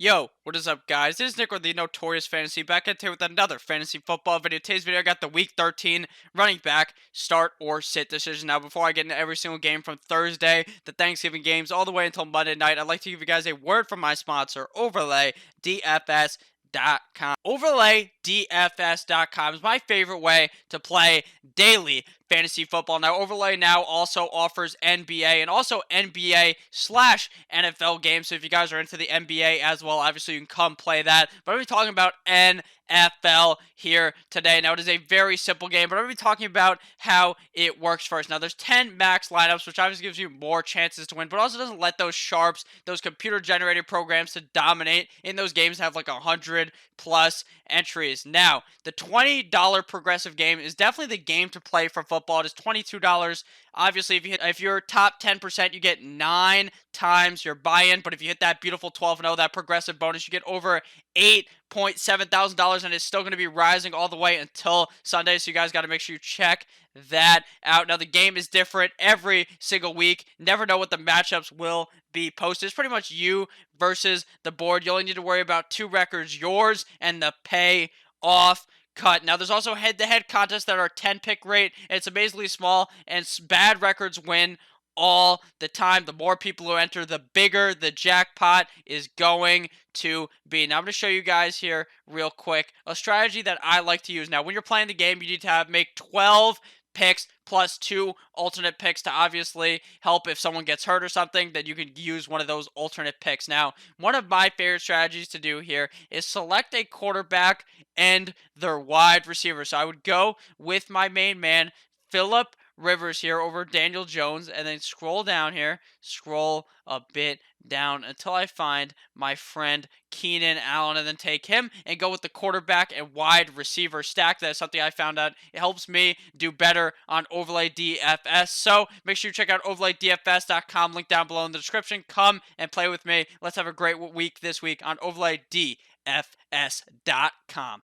Yo, what is up, guys? This is Nick with the Notorious Fantasy back at here with another fantasy football video. Today's video, I got the Week 13 running back start or sit decision. Now, before I get into every single game from Thursday, the Thanksgiving games, all the way until Monday night, I'd like to give you guys a word from my sponsor, Overlay DFS.com. OverlayDFS.com is my favorite way to play daily fantasy football. Now, Overlay now also offers NBA and also NBA slash NFL games. So if you guys are into the NBA as well, obviously you can come play that. But I'm going to be talking about NFL here today. Now, it is a very simple game, but I'm going to be talking about how it works first. Now, there's 10 max lineups, which obviously gives you more chances to win, but also doesn't let those sharps, those computer-generated programs to dominate in those games, have like 100 plus entries. Now, the $20 progressive game is definitely the game to play for football. It is $22. Obviously, if you're top 10%, you get 9 times your buy-in. But if you hit that beautiful 12-0, that progressive bonus, you get over $8,700, and it's still going to be rising all the way until Sunday. So you guys got to make sure you check that out. Now, the game is different every single week. Never know what the matchups will be posted. It's pretty much you versus the board. You only need to worry about 2 records, yours and the payoff cut. Now, there's also head-to-head contests that are 10-pick rate. It's amazingly small, and bad records win all the time. The more people who enter, the bigger the jackpot is going to be. Now, I'm going to show you guys here real quick a strategy that I like to use. Now, when you're playing the game, you need to make 12 picks plus 2 alternate picks to obviously help if someone gets hurt or something, then you can use one of those alternate picks. Now, one of my favorite strategies to do here is select a quarterback and their wide receiver. So I would go with my main man, Phillip Rivers here over Daniel Jones, and then scroll down here, scroll a bit down until I find my friend Keenan Allen, and then take him and go with the quarterback and wide receiver stack. That's something I found out. It helps me do better on Overlay DFS. So make sure you check out OverlayDFS.com, link down below in the description. Come and play with me. Let's have a great week this week on OverlayDFS.com.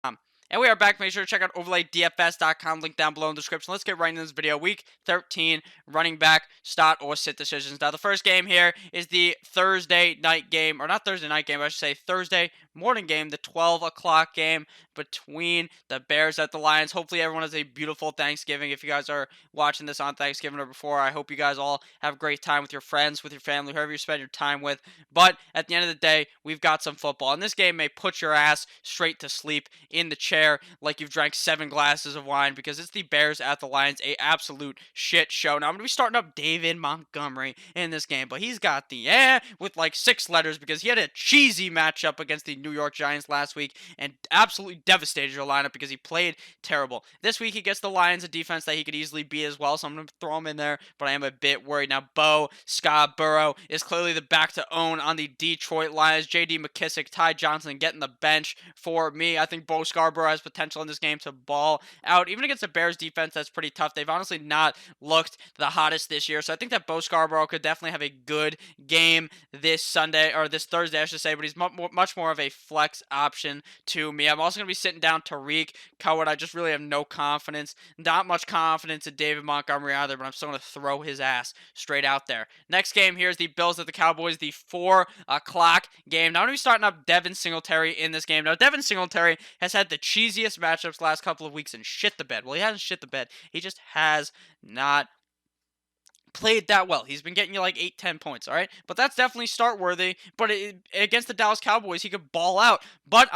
And we are back. Make sure to check out OverlayDFS.com, link down below in the description. Let's get right into this video. Week 13 running back start or sit decisions. Now, the first game here is the Thursday night game, or not Thursday night game, I should say Thursday morning game, the 12 o'clock game between the Bears at the Lions. Hopefully, everyone has a beautiful Thanksgiving. If you guys are watching this on Thanksgiving or before, I hope you guys all have a great time with your friends, with your family, whoever you spend your time with. But at the end of the day, we've got some football. And this game may put your ass straight to sleep in the chair like you've drank 7 glasses of wine, because it's the Bears at the Lions, a absolute shit show. Now, I'm going to be starting up David Montgomery in this game, but he's got the with like 6 letters because he had a cheesy matchup against the New York Giants last week and absolutely devastated your lineup because he played terrible. This week, he gets the Lions, a defense that he could easily beat as well, so I'm going to throw him in there, but I am a bit worried. Now, Bo Scarborough is clearly the back to own on the Detroit Lions. J.D. McKissick, Ty Johnson getting the bench for me. I think Bo Scarborough has potential in this game to ball out. Even against the Bears defense, that's pretty tough. They've honestly not looked the hottest this year, so I think that Bo Scarborough could definitely have a good game this Sunday, or this Thursday, I should say, but he's much more of a flex option to me. I'm also going to be sitting down Tariq Cohen. I just really have no confidence, not much confidence in David Montgomery either, but I'm still going to throw his ass straight out there. Next game here is the Bills at the Cowboys, the 4 o'clock game. Now, I'm going to be starting up Devin Singletary in this game. Now, Devin Singletary has had the cheesiest matchups last couple of weeks and shit the bed. Well, he hasn't shit the bed. He just has not played that well. He's been getting you like 8-10 points, all right? But that's definitely start worthy. But against the Dallas Cowboys, he could ball out. But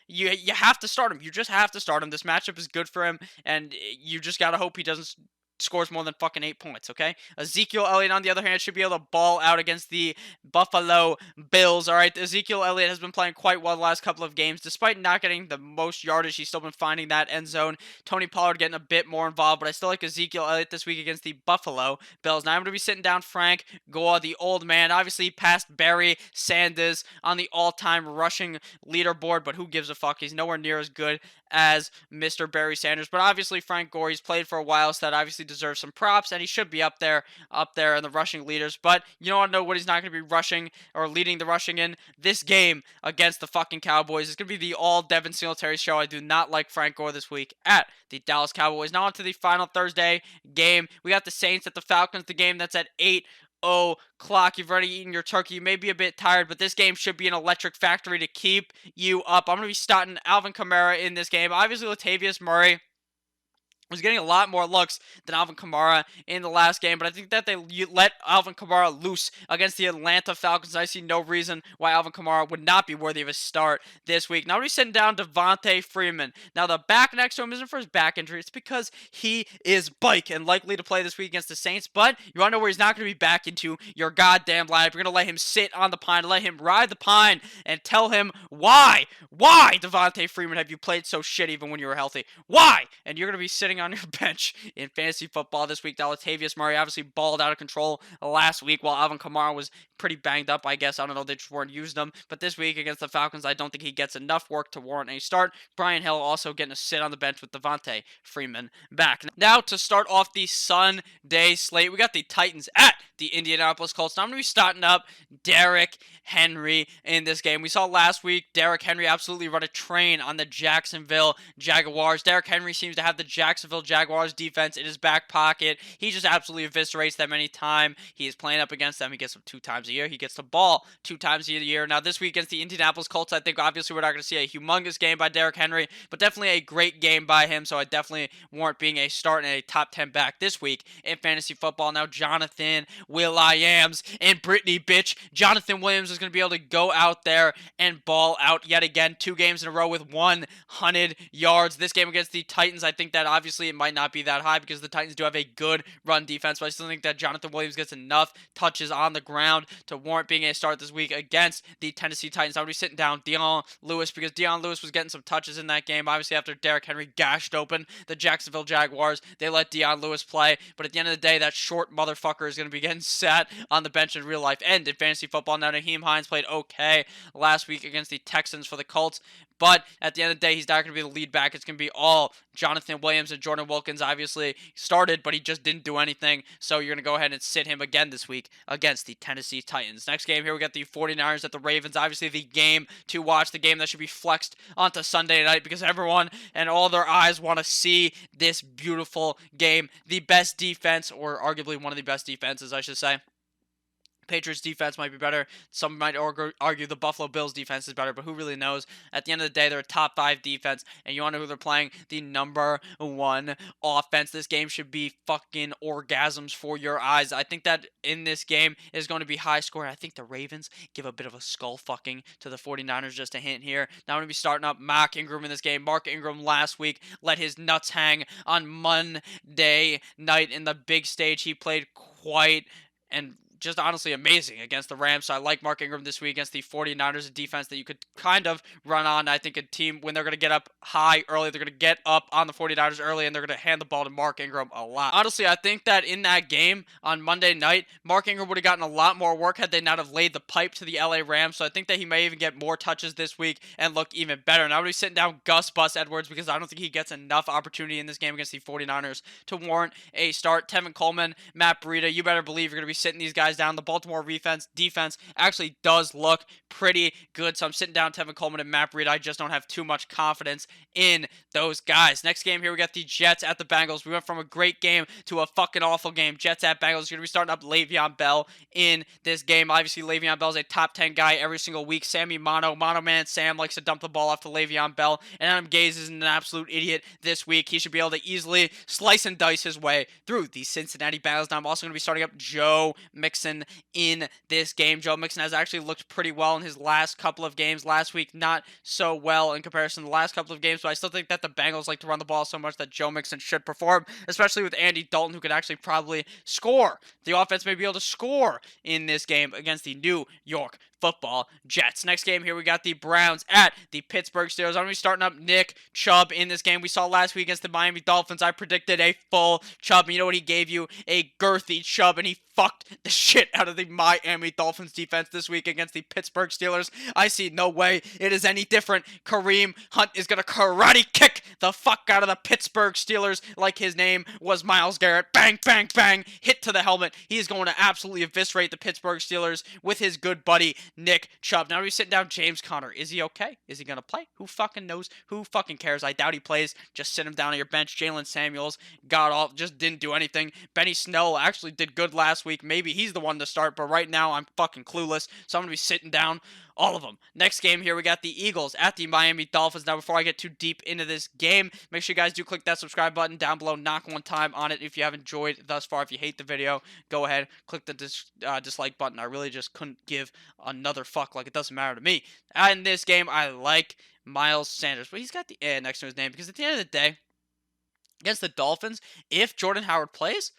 you have to start him. You just have to start him. This matchup is good for him, and you just got to hope he doesn't scores more than fucking 8 points, okay? Ezekiel Elliott, on the other hand, should be able to ball out against the Buffalo Bills, all right? Ezekiel Elliott has been playing quite well the last couple of games. Despite not getting the most yardage, he's still been finding that end zone. Tony Pollard getting a bit more involved, but I still like Ezekiel Elliott this week against the Buffalo Bills. Now I'm going to be sitting down Frank Gore, the old man. Obviously, he passed Barry Sanders on the all-time rushing leaderboard, but who gives a fuck? He's nowhere near as good as Mr. Barry Sanders. But obviously, Frank Gore, he's played for a while, so that obviously deserves some props, and he should be up there in the rushing leaders. But you don't know what he's not going to be rushing or leading the rushing in this game against the fucking Cowboys. It's going to be the all Devin Singletary show. I do not like Frank Gore this week at the Dallas Cowboys. Now on to the final Thursday game. We got the Saints at the Falcons, the game that's at 8 o'clock. You've already eaten your turkey. You may be a bit tired, but this game should be an electric factory to keep you up. I'm going to be starting Alvin Kamara in this game. Obviously, Latavius Murray was getting a lot more looks than Alvin Kamara in the last game, but I think that they let Alvin Kamara loose against the Atlanta Falcons. I see no reason why Alvin Kamara would not be worthy of a start this week. Now we're sitting down Devontae Freeman. Now the back next to him isn't for his back injury. It's because he is bike and likely to play this week against the Saints, but you want to know where he's not going to be back into your goddamn lineup. You're going to let him sit on the pine, let him ride the pine, and tell him why, Devontae Freeman, have you played so shit even when you were healthy? Why? And you're going to be sitting on your bench in fantasy football this week. Now, Latavius Murray obviously balled out of control last week while Alvin Kamara was pretty banged up, I guess. I don't know, they just weren't using him. But this week against the Falcons, I don't think he gets enough work to warrant a start. Brian Hill also getting to sit on the bench with Devontae Freeman back. Now, to start off the Sunday slate, we got the Titans at the Indianapolis Colts. Now, I'm going to be starting up Derrick Henry in this game. We saw last week Derrick Henry absolutely run a train on the Jacksonville Jaguars. Derrick Henry seems to have the Jacksonville Jaguars defense in his back pocket. He just absolutely eviscerates them anytime he is playing up against them. He gets them 2 times a year. He gets the ball 2 times a year. Now, this week against the Indianapolis Colts, I think obviously we're not going to see a humongous game by Derrick Henry, but definitely a great game by him, so I definitely warrant being a start and a top 10 back this week in fantasy football. Now, Jonathan Will.i.ams and Brittany bitch. Jonathan Williams is going to be able to go out there and ball out yet again. 2 games in a row with 100 yards. This game against the Titans, I think that obviously it might not be that high because the Titans do have a good run defense, but I still think that Jonathan Williams gets enough touches on the ground to warrant being a start this week against the Tennessee Titans. I'm going to be sitting down Dion Lewis because Dion Lewis was getting some touches in that game. Obviously, after Derrick Henry gashed open the Jacksonville Jaguars, they let Dion Lewis play, but at the end of the day, that short motherfucker is going to be getting sat on the bench in real life and in fantasy football. Now, Naheem Hines played okay last week against the Texans for the Colts, but at the end of the day, he's not going to be the lead back. It's going to be all Jonathan Williams, and Jordan Wilkins obviously started, but he just didn't do anything. So you're going to go ahead and sit him again this week against the Tennessee Titans. Next game here, we got the 49ers at the Ravens. Obviously, the game to watch, the game that should be flexed onto Sunday night because everyone and all their eyes want to see this beautiful game. The best defense, or arguably one of the best defenses, I should say. Patriots defense might be better. Some might argue the Buffalo Bills defense is better, but who really knows? At the end of the day, they're a top 5 defense, and you want to know who they're playing? The number 1 offense. This game should be fucking orgasms for your eyes. I think that in this game is going to be high scoring. I think the Ravens give a bit of a skull fucking to the 49ers, just a hint here. Now I'm going to be starting up Mark Ingram in this game. Mark Ingram last week let his nuts hang on Monday night in the big stage. He played quite and just honestly amazing against the Rams. So I like Mark Ingram this week against the 49ers, a defense that you could kind of run on. I think a team, when they're going to get up high early, they're going to get up on the 49ers early, and they're going to hand the ball to Mark Ingram a lot. Honestly, I think that in that game on Monday night, Mark Ingram would have gotten a lot more work had they not have laid the pipe to the LA Rams. So I think that he may even get more touches this week and look even better. Now I'm going to be sitting down Gus Bus Edwards because I don't think he gets enough opportunity in this game against the 49ers to warrant a start. Tevin Coleman, Matt Breida, you better believe you're going to be sitting these guys down. The Baltimore defense actually does look pretty good, so I'm sitting down Tevin Coleman and Matt Breida. I just don't have too much confidence in those guys. Next game here, we got the Jets at the Bengals. We went from a great game to a fucking awful game. Jets at Bengals. You're going to be starting up Le'Veon Bell in this game. Obviously, Le'Veon Bell is a top 10 guy every single week. Mono Man Sam likes to dump the ball off to Le'Veon Bell, and Adam Gase is an absolute idiot this week. He should be able to easily slice and dice his way through the Cincinnati Bengals. Now I'm also going to be starting up Joe Mixon in this game. Joe Mixon has actually looked pretty well in his last couple of games. Last week, not so well in comparison to the last couple of games, but I still think that the Bengals like to run the ball so much that Joe Mixon should perform, especially with Andy Dalton, who could actually probably score. The offense may be able to score in this game against the New York Football Jets. Next game here, we got the Browns at the Pittsburgh Steelers. I'm going to be starting up Nick Chubb in this game. We saw last week against the Miami Dolphins, I predicted a full Chubb. And you know what he gave you? A girthy Chubb, and he fucked the shit out of the Miami Dolphins defense this week against the Pittsburgh Steelers. I see no way it is any different. Kareem Hunt is going to karate kick the fuck out of the Pittsburgh Steelers like his name was Myles Garrett. Bang, bang, bang. Hit to the helmet. He is going to absolutely eviscerate the Pittsburgh Steelers with his good buddy Nick Chubb. Now we're sitting down James Conner. Is he okay? Is he going to play? Who fucking knows? Who fucking cares? I doubt he plays. Just sit him down on your bench. Jalen Samuels got off, just didn't do anything. Benny Snell actually did good last week. Maybe he's the one to start, but right now I'm fucking clueless. So I'm going to be sitting down all of them. Next game here, we got the Eagles at the Miami Dolphins. Now, before I get too deep into this game, make sure you guys do click that subscribe button down below. Knock one time on it if you haven't enjoyed thus far. If you hate the video, go ahead, click the dislike button. I really just couldn't give another fuck. Like, it doesn't matter to me. In this game, I like Miles Sanders, but he's got the A next to his name because at the end of the day, against the Dolphins, if Jordan Howard plays,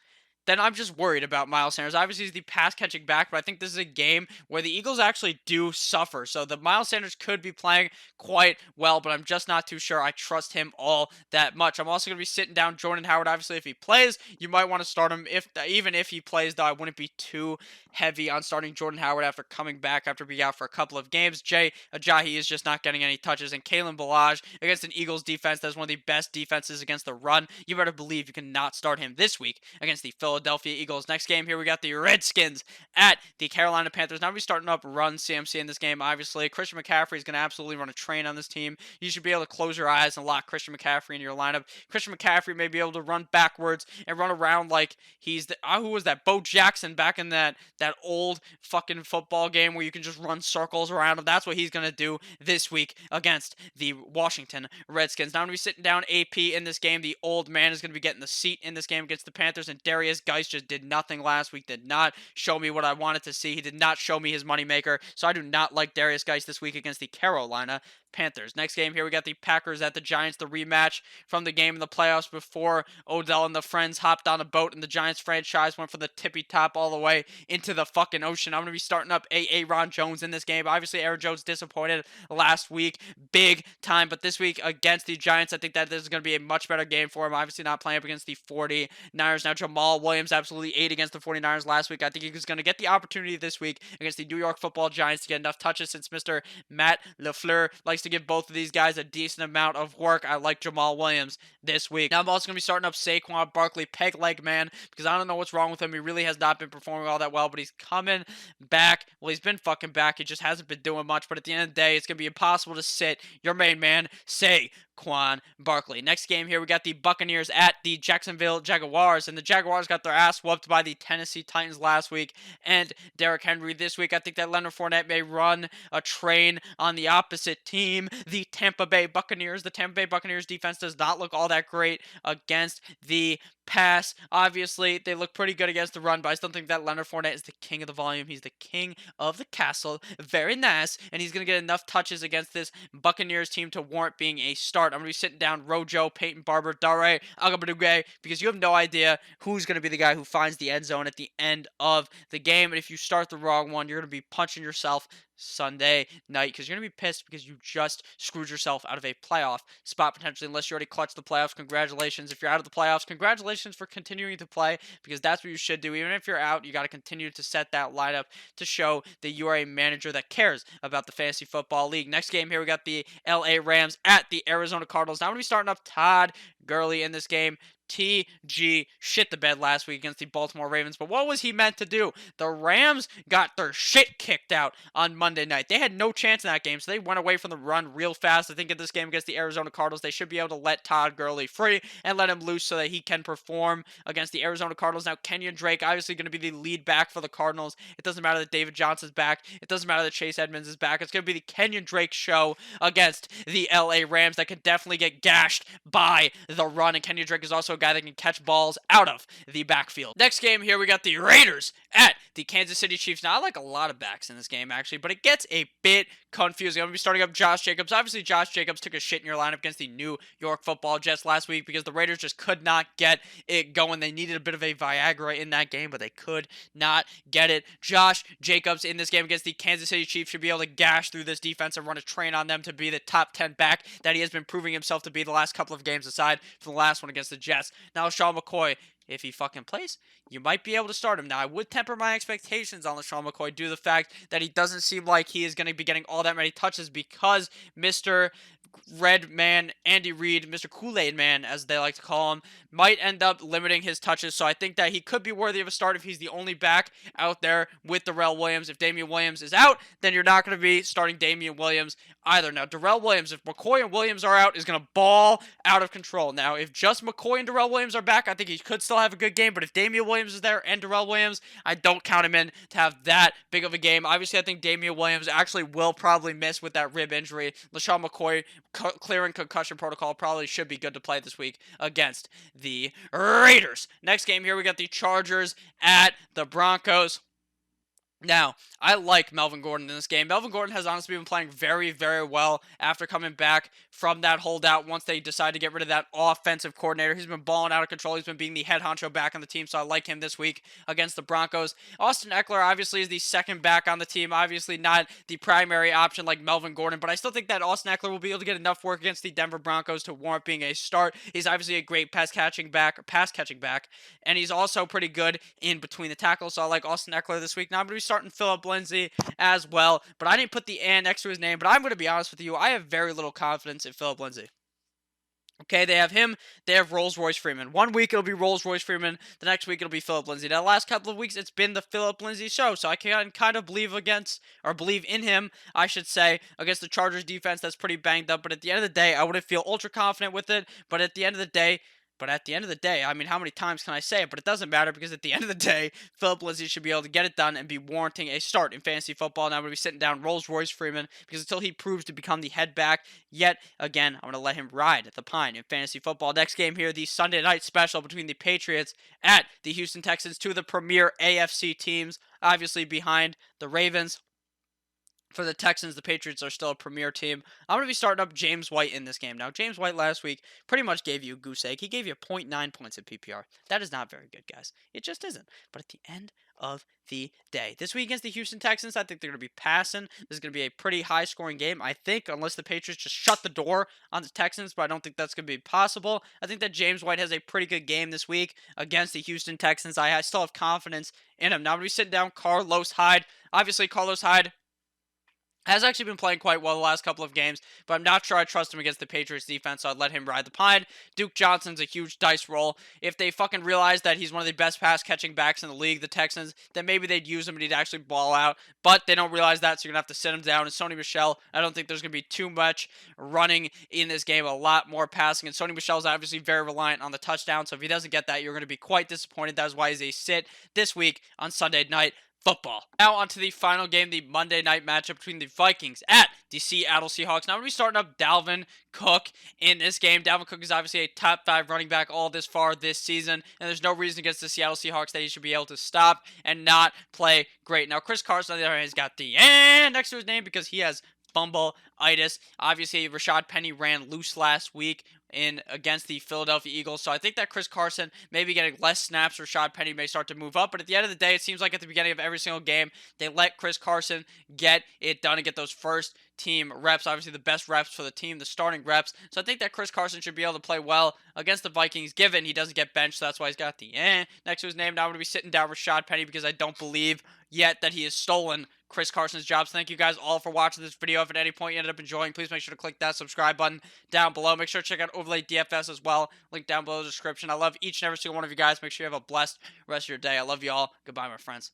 then I'm just worried about Miles Sanders. Obviously, he's the pass-catching back, but I think this is a game where the Eagles actually do suffer. So the Miles Sanders could be playing quite well, but I'm just not too sure I trust him all that much. I'm also going to be sitting down Jordan Howard. Obviously, if he plays, you might want to start him. Even if he plays, though, I wouldn't be too heavy on starting Jordan Howard after coming back after being out for a couple of games. Jay Ajayi is just not getting any touches, and Kalen Ballage against an Eagles defense that's one of the best defenses against the run. You better believe you cannot start him this week against the Philadelphia Eagles. Next game here, we got the Redskins at the Carolina Panthers. Now we're starting up run CMC in this game, obviously. Christian McCaffrey is going to absolutely run a train on this team. You should be able to close your eyes and lock Christian McCaffrey in your lineup. Christian McCaffrey may be able to run backwards and run around like he's the, who was that? Bo Jackson back in that old fucking football game where you can just run circles around him. That's what he's going to do this week against the Washington Redskins. Now I'm going to be sitting down AP in this game. The old man is going to be getting the seat in this game against the Panthers, and Darius Geis just did nothing last week, did not show me what I wanted to see. He did not show me his moneymaker, so I do not like Darius Geis this week against the Carolina Panthers. Next game here, we got the Packers at the Giants, the rematch from the game in the playoffs before Odell and the friends hopped on a boat and the Giants franchise went from the tippy top all the way into the fucking ocean. I'm going to be starting up Aaron Jones in this game. Obviously, Aaron Jones disappointed last week, big time, but this week against the Giants, I think that this is going to be a much better game for him. Obviously, not playing up against the 49ers. Now, Jamal Williams absolutely ate against the 49ers last week. I think he's going to get the opportunity this week against the New York Football Giants to get enough touches since Mr. Matt LaFleur likes to give both of these guys a decent amount of work. I like Jamal Williams this week. Now I'm also going to be starting up Saquon Barkley, peg leg man, because I don't know what's wrong with him. He really has not been performing all that well, but he's coming back. Well, he's been fucking back. He just hasn't been doing much, but at the end of the day, it's going to be impossible to sit your main man, Saquon Barkley. Next game here, we got the Buccaneers at the Jacksonville Jaguars, and the Jaguars got their ass whooped by the Tennessee Titans last week, and Derrick Henry this week. I think that Leonard Fournette may run a train on the opposite team, the Tampa Bay Buccaneers. The Tampa Bay Buccaneers defense does not look all that great against the pass. Obviously, they look pretty good against the run, but I still think that Leonard Fournette is the king of the volume. He's the king of the castle. Very nice, and he's going to get enough touches against this Buccaneers team to warrant being a start. I'm going to be sitting down Rojo, Peyton Barber, Dare Agabaduge, because you have no idea who's going to be the guy who finds the end zone at the end of the game, and if you start the wrong one, you're going to be punching yourself Sunday night because you're going to be pissed because you just screwed yourself out of a playoff spot potentially, unless you already clutched the playoffs. Congratulations. If you're out of the playoffs, congratulations for continuing to play, because that's what you should do. Even if you're out, you got to continue to set that lineup to show that you are a manager that cares about the fantasy football league. Next game here, we got the LA Rams at the Arizona Cardinals. Now I'm going to be starting up Todd Gurley in this game. TG shit the bed last week against the Baltimore Ravens, but what was he meant to do? The Rams got their shit kicked out on Monday night. They had no chance in that game, so they went away from the run real fast. I think in this game against the Arizona Cardinals, they should be able to let Todd Gurley free and let him loose so that he can perform against the Arizona Cardinals. Now, Kenyon Drake obviously going to be the lead back for the Cardinals. It doesn't matter that David Johnson's back. It doesn't matter that Chase Edmonds is back. It's going to be the Kenyon Drake show against the LA Rams that could definitely get gashed by the run, and Kenyon Drake is also a guy that can catch balls out of the backfield. Next game here, we got the Raiders at the Kansas City Chiefs. Now, I like a lot of backs in this game, actually, but it gets a bit confusing. I'm going to be starting up Josh Jacobs. Obviously, Josh Jacobs took a shit in your lineup against the New York Football Jets last week because the Raiders just could not get it going. They needed a bit of a Viagra in that game, but they could not get it. Josh Jacobs in this game against the Kansas City Chiefs should be able to gash through this defense and run a train on them to be the top 10 back that he has been proving himself to be the last couple of games, aside from the last one against the Jets. Now, Sean McCoy, if he fucking plays, you might be able to start him. Now, I would temper my expectations on LeSean McCoy due to the fact that he doesn't seem like he is going to be getting all that many touches because Mr. Red Man, Andy Reid, Mr. Kool-Aid Man, as they like to call him, might end up limiting his touches. So I think that he could be worthy of a start if he's the only back out there with Darrell Williams. If Damian Williams is out, then you're not going to be starting Damian Williams either. Now, Darrell Williams, if McCoy and Williams are out, is going to ball out of control. Now, if just McCoy and Darrell Williams are back, I think he could still have a good game. But if Damian Williams is there and Darrell Williams, I don't count him in to have that big of a game. Obviously, I think Damian Williams actually will probably miss with that rib injury. LaShawn McCoy, clearing concussion protocol, probably should be good to play this week against the Raiders. Next game here, we got the Chargers at the Broncos. Now, I like Melvin Gordon in this game. Melvin Gordon has honestly been playing very, very well after coming back from that holdout once they decided to get rid of that offensive coordinator. He's been balling out of control. He's been being the head honcho back on the team, so I like him this week against the Broncos. Austin Eckler obviously is the second back on the team. Obviously not the primary option like Melvin Gordon, but I still think that Austin Eckler will be able to get enough work against the Denver Broncos to warrant being a start. He's obviously a great pass catching back, and he's also pretty good in between the tackles, so I like Austin Eckler this week. Now I'm going to be starting Philip Lindsay as well, but I didn't put the "and" next to his name, but I'm going to be honest with you, I have very little confidence in Philip Lindsay. Okay, they have him. They have Rolls-Royce Freeman. 1 week it'll be Rolls-Royce Freeman. The next week it'll be Philip Lindsay. Now, the last couple of weeks it's been the Philip Lindsay show, so I can kind of believe in him, I should say, against the Chargers defense that's pretty banged up. But at the end of the day, I wouldn't feel ultra confident with it. But at the end of the day, I mean, how many times can I say it? But it doesn't matter because at the end of the day, Philip Lindsay should be able to get it done and be warranting a start in fantasy football. Now I'm going to be sitting down Rolls-Royce Freeman because until he proves to become the head back, yet again, I'm going to let him ride at the pine in fantasy football. Next game here, the Sunday night special between the Patriots at the Houston Texans, two of the premier AFC teams, obviously behind the Ravens. For the Texans, the Patriots are still a premier team. I'm going to be starting up James White in this game. Now, James White last week pretty much gave you a goose egg. He gave you 0.9 points in PPR. That is not very good, guys. It just isn't. But at the end of the day, this week against the Houston Texans, I think they're going to be passing. This is going to be a pretty high-scoring game, I think, unless the Patriots just shut the door on the Texans, but I don't think that's going to be possible. I think that James White has a pretty good game this week against the Houston Texans. I still have confidence in him. Now, I'm going to be sitting down Carlos Hyde. Obviously, Carlos Hyde has actually been playing quite well the last couple of games, but I'm not sure I trust him against the Patriots defense, so I'd let him ride the pine. Duke Johnson's a huge dice roll. If they fucking realize that he's one of the best pass-catching backs in the league, the Texans, then maybe they'd use him and he'd actually ball out, but they don't realize that, so you're going to have to sit him down. And Sony Michel, I don't think there's going to be too much running in this game, a lot more passing, and Sony Michel is obviously very reliant on the touchdown, so if he doesn't get that, you're going to be quite disappointed. That is why he's a sit this week on Sunday night football. Now on to the final game, the Monday night matchup between the Vikings at the Seattle Seahawks. Now we're going to be starting up Dalvin Cook in this game. Dalvin Cook is obviously a top 5 running back all this far this season, and there's no reason against the Seattle Seahawks that he should be able to stop and not play great. Now Chris Carson on the other hand has got the "and" next to his name because he has fumble-itis. Obviously, Rashad Penny ran loose last week against the Philadelphia Eagles, so I think that Chris Carson may be getting less snaps. Rashad Penny may start to move up, but at the end of the day, it seems like at the beginning of every single game, they let Chris Carson get it done and get those first team reps, obviously the best reps for the team, the starting reps. So I think that Chris Carson should be able to play well against the Vikings, given he doesn't get benched, so that's why he's got the next to his name. Now I'm going to be sitting down Rashad Penny because I don't believe yet that he has stolen Chris Carson's job. So thank you guys all for watching this video. If at any point you ended up enjoying, please make sure to click that subscribe button down below. Make sure to check out Overlay DFS as well. Link down below in the description. I love each and every single one of you guys. Make sure you have a blessed rest of your day. I love you all. Goodbye, my friends.